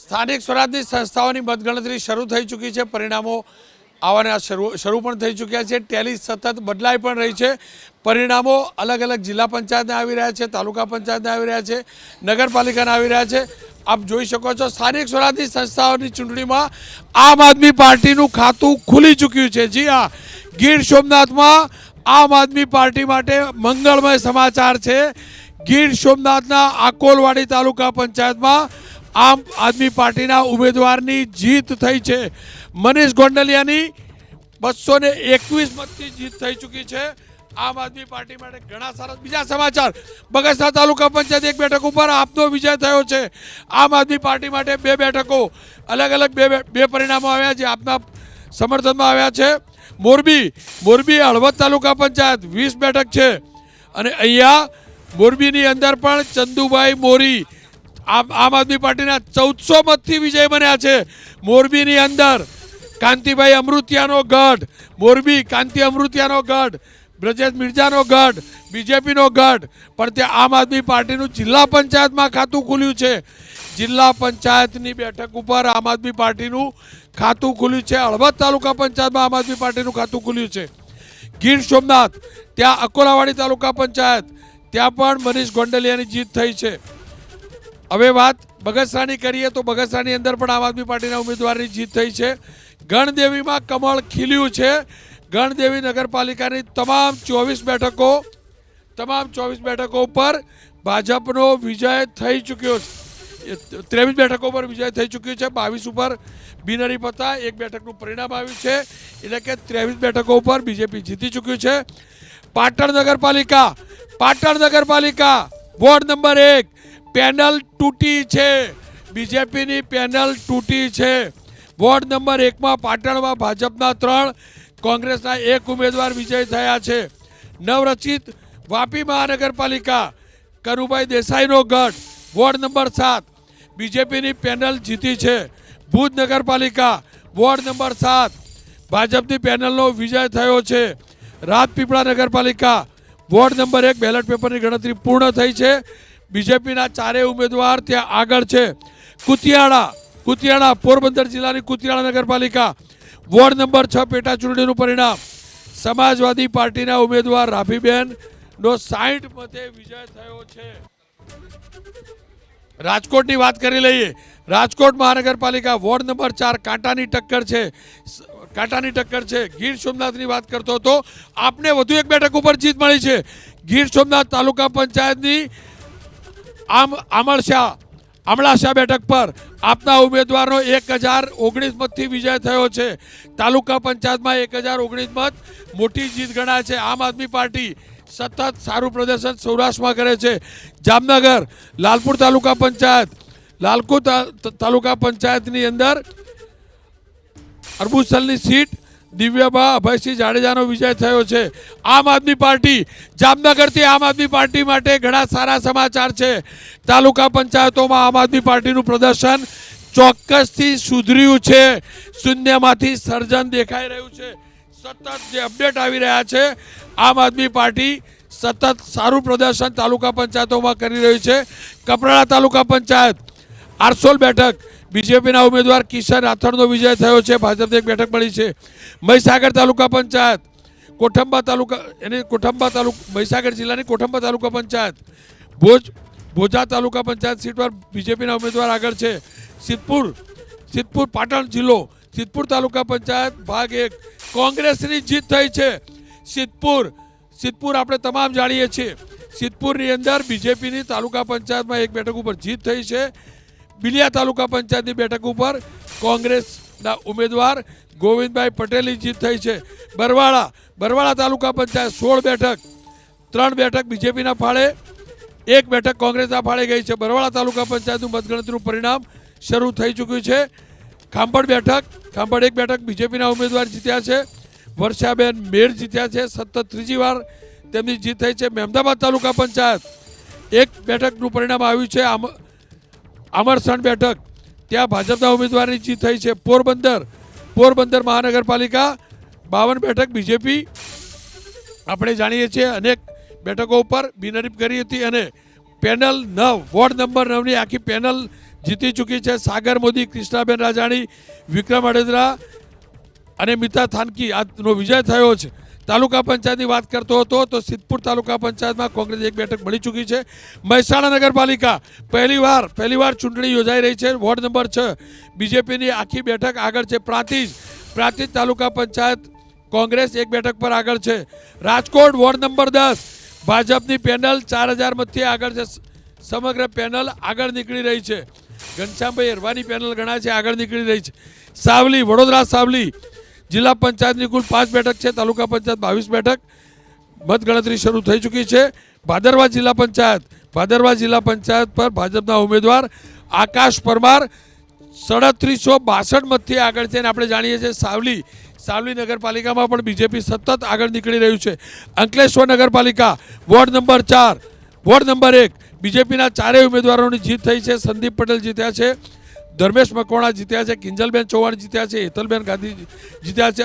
સ્થાનિક સ્વરાજની સંસ્થાઓની મતગણતરી શરૂ થઈ ચૂકી છે. પરિણામો આવવાના શરૂ પણ થઈ ચૂક્યા છે. ટેલી સતત બદલાઈ પણ રહી છે. પરિણામો અલગ અલગ જિલ્લા પંચાયતના આવી રહ્યા છે, તાલુકા પંચાયતના આવી રહ્યા છે, નગરપાલિકાના આવી રહ્યા છે. આપ જોઈ શકો છો સ્થાનિક સ્વરાજની સંસ્થાઓની ચૂંટણીમાં આમ આદમી પાર્ટીનું ખાતું ખુલી ચૂક્યું છે. જી હા, ગીર સોમનાથમાં આમ આદમી પાર્ટી માટે મંગળમય સમાચાર છે. ગીર સોમનાથના આકોલવાડી તાલુકા પંચાયતમાં આમ આદમી પાર્ટીના ઉમેદવારની જીત થઈ છે. મનીષ ગોંડલિયાની 221 મતથી જીત થઈ ચૂકી છે. આમ આદમી પાર્ટી માટે ઘણા સારા. બીજા સમાચાર, બગસરા તાલુકા પંચાયત એક બેઠક ઉપર આપનો વિજય થયો છે. આમ આદમી પાર્ટી માટે 2 બેઠકો અલગ અલગ બે પરિણામો આવ્યા જે આપના સમર્થનમાં આવ્યા છે. મોરબી હળવદ તાલુકા પંચાયત 20 બેઠક છે અને અહીંયા મોરબીની અંદર પણ ચંદુભાઈ મોરી આમ આદમી પાર્ટીના 1400 મતથી વિજય બન્યા છે. મોરબીની અંદર કાંતિભાઈ અમૃતિયાનો ગઢ, મોરબી કાંતિ અમૃતિયાનો ગઢ, બ્રજેશ મિર્જાનો ગઢ, બીજેપીનો ગઢ, પણ ત્યાં આમ આદમી પાર્ટીનું જિલ્લા પંચાયતમાં ખાતું ખુલ્યું છે. જિલ્લા પંચાયતની બેઠક ઉપર આમ આદમી પાર્ટીનું ખાતું ખુલ્યું છે. હળવદ તાલુકા પંચાયતમાં આમ આદમી પાર્ટીનું ખાતું ખુલ્યું છે. ગીર સોમનાથ ત્યાં અકોલાવાડી તાલુકા પંચાયત ત્યાં પણ મનીષ ગોંડલિયાની જીત થઈ છે. હવે વાત બગસરાની કરીએ તો બગસરાની અંદર પણ આમ આદમી પાર્ટીના ઉમેદવારની જીત થઈ છે. ગણદેવીમાં કમળ ખીલ્યું છે. ગણદેવી નગરપાલિકાની તમામ 24 બેઠકો ઉપર ભાજપનો વિજય થઈ ચૂક્યો છે. 23 બેઠકો પર વિજય થઈ ચૂક્યો છે. 22 ઉપર બિનહરીફ હતા. 1 બેઠકનું પરિણામ આવ્યું છે, એટલે કે 23 બેઠકો ઉપર બીજેપી જીતી ચૂક્યું છે. પાટણ નગરપાલિકા વોર્ડ નંબર 1 પેનલ તૂટી છે. બીજેપીની પેનલ તૂટી છે. વોર્ડ નંબર 1માં પાટણમાં ભાજપના 3, કોંગ્રેસના 1 ઉમેદવાર વિજય થયા છે. નવરચિત વાપી મહાનગરપાલિકા કનુભાઈ દેસાઈનો ગઢ વોર્ડ નંબર 7 બીજેપીની પેનલ જીતી છે. ભુજ નગરપાલિકા વોર્ડ નંબર 7 ભાજપની પેનલનો વિજય થયો છે. રાજપીપળા નગરપાલિકા વોર્ડ નંબર 1 બેલેટ પેપરની ગણતરી પૂર્ણ થઈ છે. બીજેપીના 4 ઉમેદવાર ત્યાં આગળ છે. કુતિયાણા પોરબંદર જિલ્લાની કુતિયાણા નગરપાલિકા વોર્ડ નંબર 6 પેટા ચૂંટણીનું પરિણામ સમાજવાદી પાર્ટીના ઉમેદવાર રાફીબેન નો 60 મતે વિજય થયો છે. રાજકોટની વાત કરી લઈએ. રાજકોટ મહાનગરપાલિકા વોર્ડ નંબર 4 કાંટાની ટક્કર છે. ગીર સોમનાથની વાત કરતો હતો. આપને વધુ 1 બેઠક ઉપર જીત મળી છે. ગીર સોમનાથ તાલુકા પંચાયતની આમળાશા બેઠક પર આપના ઉમેદવારનો 1019 મતથી વિજય થયો છે. તાલુકા પંચાયતમાં 1019 મત મોટી જીત ગણાય છે. આમ આદમી પાર્ટી સતત સારું પ્રદર્શન સૌરાષ્ટ્રમાં કરે છે. જામનગર લાલપુર તાલુકા પંચાયતની અંદર અરબુસલની સીટ દિવ્યાબા અભયસિંહ જાડેજાનો વિજય થયો છે. આમ આદમી પાર્ટી જામનગરથી આમ આદમી પાર્ટી માટે ઘણા સારા સમાચાર છે. તાલુકા પંચાયતોમાં આમ આદમી પાર્ટીનું પ્રદર્શન ચોક્કસથી સુધર્યું છે. શૂન્યમાંથી સર્જન દેખાઈ રહ્યું છે. સતત જે અપડેટ આવી રહ્યા છે, આમ આદમી પાર્ટી સતત સારું પ્રદર્શન તાલુકા પંચાયતોમાં કરી રહ્યું છે. કપરાડા તાલુકા પંચાયત આરસોલ બેઠક બીજેપીના ઉમેદવાર કિશન રાઠોડનો વિજય થયો છે. ભાજપને 1 બેઠક મળી છે. મહીસાગર તાલુકા પંચાયત મહીસાગર જિલ્લાની કોઠંબા તાલુકા પંચાયત ભોજા તાલુકા પંચાયત સીટ પર બીજેપીના ઉમેદવાર આગળ છે. સિદ્ધપુર પાટણ જિલ્લો સિદ્ધપુર તાલુકા પંચાયત ભાગ 1 કોંગ્રેસની જીત થઈ છે. સિદ્ધપુર આપણે તમામ જાણીએ છીએ. સિદ્ધપુરની અંદર બીજેપીની તાલુકા પંચાયતમાં 1 બેઠક ઉપર જીત થઈ છે. બિલિયા તાલુકા પંચાયતની બેઠક ઉપર કોંગ્રેસના ઉમેદવાર ગોવિંદભાઈ પટેલની જીત થઈ છે. બરવાળા તાલુકા પંચાયત 16 બેઠક, 3 બેઠક બીજેપીના ફાળે, 1 બેઠક કોંગ્રેસના ફાળે ગઈ છે. બરવાળા તાલુકા પંચાયતનું મતગણતરીનું પરિણામ શરૂ થઈ ચૂક્યું છે. ખાંભડ 1 બેઠક બીજેપીના ઉમેદવાર જીત્યા છે. વર્ષાબેન મેર જીત્યા છે. સતત 3જી વાર તેમની જીત થઈ છે. મહેમદાબાદ તાલુકા પંચાયત 1 બેઠકનું પરિણામ આવ્યું છે. અમરસણ બેઠક ત્યાં ભાજપના ઉમેદવારની જીત થઈ છે. પોરબંદર મહાનગરપાલિકા 52 બેઠક બીજેપી આપણે જાણીએ છીએ અનેક બેઠકો ઉપર બિનહરીફ કરી હતી અને પેનલ 9 વોર્ડ નંબર 9ની આખી પેનલ જીતી ચૂકી છે. સાગર મોદી, કૃષ્ણાબેન રાજાણી, વિક્રમ અડેદરા અને મિતા થાનકી આનો વિજય થયો છે. તાલુકા પંચાયતની વાત કરતો હતો તો સિદ્ધપુર તાલુકા પંચાયતમાં કોંગ્રેસ એક બેઠક મળી ચૂકી છે. મહેસાણા નગરપાલિકા પહેલી વાર ચૂંટણી યોજાઈ રહી છે. વોર્ડ નંબર 6 બીજેપીની આખી બેઠક આગળ છે. પ્રાંતિજ તાલુકા પંચાયત કોંગ્રેસ એક બેઠક પર આગળ છે. રાજકોટ વોર્ડ નંબર 10 ભાજપની પેનલ 4000 મતથી આગળ છે. સમગ્ર પેનલ આગળ નીકળી રહી છે. ઘનશ્યામભાઈ અરવાની પેનલ ગણાય છે, આગળ નીકળી રહી છે. સાવલી, વડોદરા સાવલી જિલ્લા પંચાયતની કુલ 5 બેઠક છે. તાલુકા પંચાયત 22 બેઠક. મતગણતરી શરૂ થઈ ચૂકી છે. ભાદરવા જિલ્લા પંચાયત પર ભાજપના ઉમેદવાર આકાશ પરમાર 3762 મતથી આગળ છે. અને આપણે જાણીએ છીએ સાવલી નગરપાલિકામાં પણ બીજેપી સતત આગળ નીકળી રહ્યું છે. અંકલેશ્વર નગરપાલિકા વોર્ડ નંબર 1 બીજેપીના 4 ઉમેદવારોની જીત થઈ છે. સંદીપ પટેલ જીત્યા છે, ધર્મેશ મકવાણા જીત્યા છે, કિંજલબેન ચૌહાણ જીત્યા છે, હેતલબેન ગાંધી જીત્યા છે.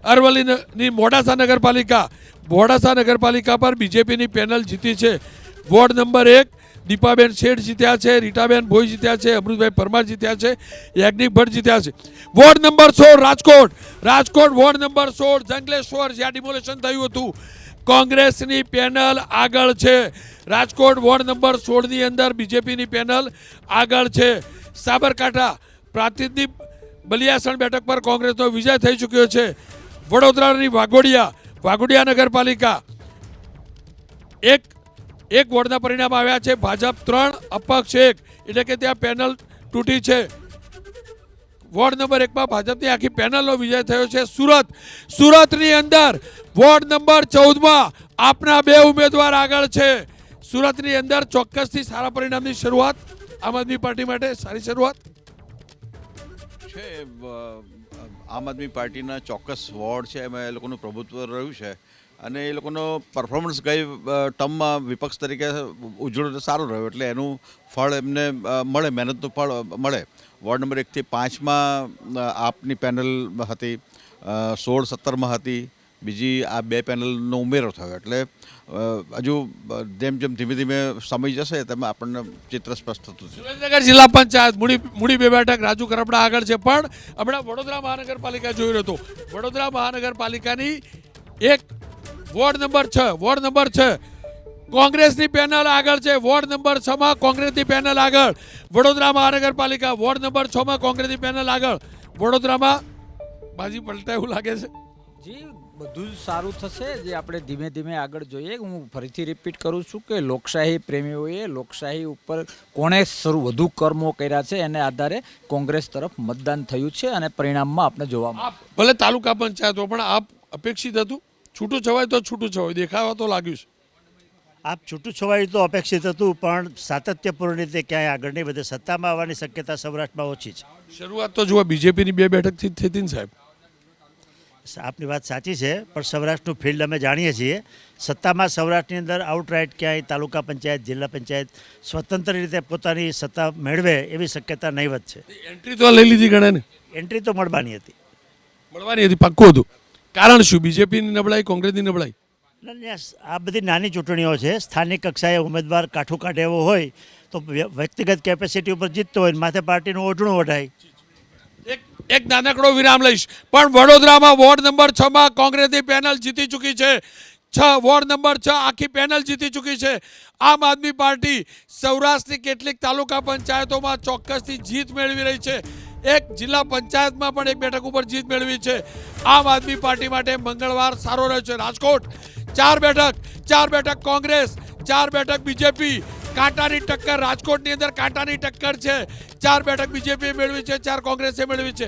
અરવલ્લીની મોડાસા નગરપાલિકા પર બીજેપીની પેનલ જીતી છે. વોર્ડ નંબર 1 દીપાબેન શેઠ જીત્યા છે, રીટાબેન ભોઈ જીત્યા છે, અમૃતભાઈ પરમાર જીત્યા છે, યાજ્ઞિક ભટ્ટ જીત્યા છે. Ward number 16 Rajkot ward number 16 Jangleshwar જ્યાં ડિમોલેશન થયું હતું, કોંગ્રેસની પેનલ આગળ છે. રાજકોટ વોર્ડ નંબર 16 ની અંદર બીજેપીની પેનલ આગળ છે. સાબરકાંઠા પ્રાંતિજની બલિયાસણ બેઠક પર કોંગ્રેસનો વિજય થઈ ચૂક્યો છે. વડોદરાની વાઘોડિયા નગરપાલિકા એક વોર્ડના પરિણામ આવ્યા છે. ભાજપ 3 અપક્ષ 1 એટલે કે ત્યાં પેનલ તૂટી છે. વોર્ડ નંબર 1 માં ભાજપની આખી પેનલનો વિજય થયો છે. સુરતની અંદર વોર્ડ નંબર 14 માં આપના 2 ઉમેદવાર આગળ છે. સુરતની અંદર ચોક્કસથી સારા પરિણામની શરૂઆત આમ આદમી પાર્ટી માટે સારી શરૂઆત છે. આમ આદમી પાર્ટીના ચોક્કસ વોર્ડ છે, એમાં એ લોકોનું પ્રભુત્વ રહ્યું છે અને એ લોકોનો પરફોર્મન્સ ગઈ ટર્મમાં વિપક્ષ તરીકે ઉજળો સારો રહ્યો, એટલે એનું ફળ એમને મળે, મહેનતનું ફળ મળે. વોર્ડ નંબર 1 થી 5માં આપની પેનલ હતી, 16-17માં હતી, બીજી આ 2 પેનલનો ઉમેરો થયો. એટલે હજુ જેમ ધીમે ધીમે સમય જશે તેમ આપણને ચિત્ર સ્પષ્ટ થતું છે. સુરેન્દ્રનગર જિલ્લા પંચાયત મૂડી 2 બેઠક રાજુ કરપડા આગળ છે. પણ હમણાં વડોદરા મહાનગરપાલિકા જોઈ રહ્યો હતો. વડોદરા મહાનગરપાલિકાની વોર્ડ નંબર 6 કોંગ્રેસની પેનલ આગળ છે. વોર્ડ નંબર 6 માં કોંગ્રેસની પેનલ આગળ. વડોદરા મહાનગરપાલિકા વોર્ડ નંબર 6 માં કોંગ્રેસની પેનલ આગળ. વડોદરામાં બાજી પલટા એવું લાગે છે. જી, બધું જ સારું થશે. જે આપણે ધીમે ધીમે આગળ જોઈએ. હું ફરીથી રિપીટ કરું છું કે લોકશાહી પ્રેમીઓએ લોકશાહી ઉપર કોણે વધુ કર્મો કર્યા છે એને આધારે કોંગ્રેસ તરફ મતદાન થયું છે અને પરિણામમાં આપણે જોવા મળે. ભલે તાલુકા પંચાયતો પણ આપ અપેક્ષિત હતું, છૂટું છવાય દેખાવા તો લાગ્યું છે. આપ છૂટું છવાયું તો અપેક્ષિત હતું, પણ સાતત્યપૂર્ણ રીતે ક્યાંય આગળ નહીં વધે. સત્તામાં આવવાની શક્યતા સૌરાષ્ટ્રમાં ઓછી છે. શરૂઆત તો જુઓ બીજેપીની 2 બેઠકથી જ થઈ હતી ને સાહેબ. આપની વાત સાચી છે, પણ સૌરાષ્ટ્રનું ફિલ્ડ અમે જાણીએ છીએ. સત્તામાં સૌરાષ્ટ્રની અંદર આઉટરાઇટ ક્યાંય તાલુકા પંચાયત, જિલ્લા પંચાયત સ્વતંત્ર રીતે પોતાની સત્તા મેળવે એવી શક્યતા નહીવત છે. એન્ટ્રી તો લઈ લીધી ગણે ને. એન્ટ્રી તો મળવાની હતી, પાક્કું હતું. કારણ શું? બીજેપીની નબળાઈ, કોંગ્રેસની નબળાઈ? આ બધી નાની ચૂંટણીઓ છે. સ્થાનિક કક્ષાએ ઉમેદવાર કાઠું કાઢે એવો હોય તો વ્યક્તિગત કેપેસિટી ઉપર જીતતો હોય, માથે પાર્ટીનું ઓઢણું ઓઢાય. એક નાનકડો વિરામ લઈશ. પણ વડોદરામાં વોર્ડ નંબર 6 માં કોંગ્રેસની પેનલ જીતી ચૂકી છે. વોર્ડ નંબર 6 આખી પેનલ જીતી ચૂકી છે. આમ આદમી પાર્ટી સૌરાષ્ટ્રની કેટલીક તાલુકા પંચાયતોમાં ચોક્કસથી જીત મેળવી રહી છે. એક જિલ્લા પંચાયતમાં પણ 1 બેઠક ઉપર જીત મેળવી છે. આમ આદમી પાર્ટી માટે મંગળવાર સારો રહ્યો છે. રાજકોટ 4 બેઠક કોંગ્રેસ, 4 બેઠક બીજેપી. કાંટાની ટક્કર રાજકોટની અંદર કાંટાની ટક્કર છે. 4 બેઠક બીજેપીએ મેળવી છે, 4 કોંગ્રેસે મેળવી છે.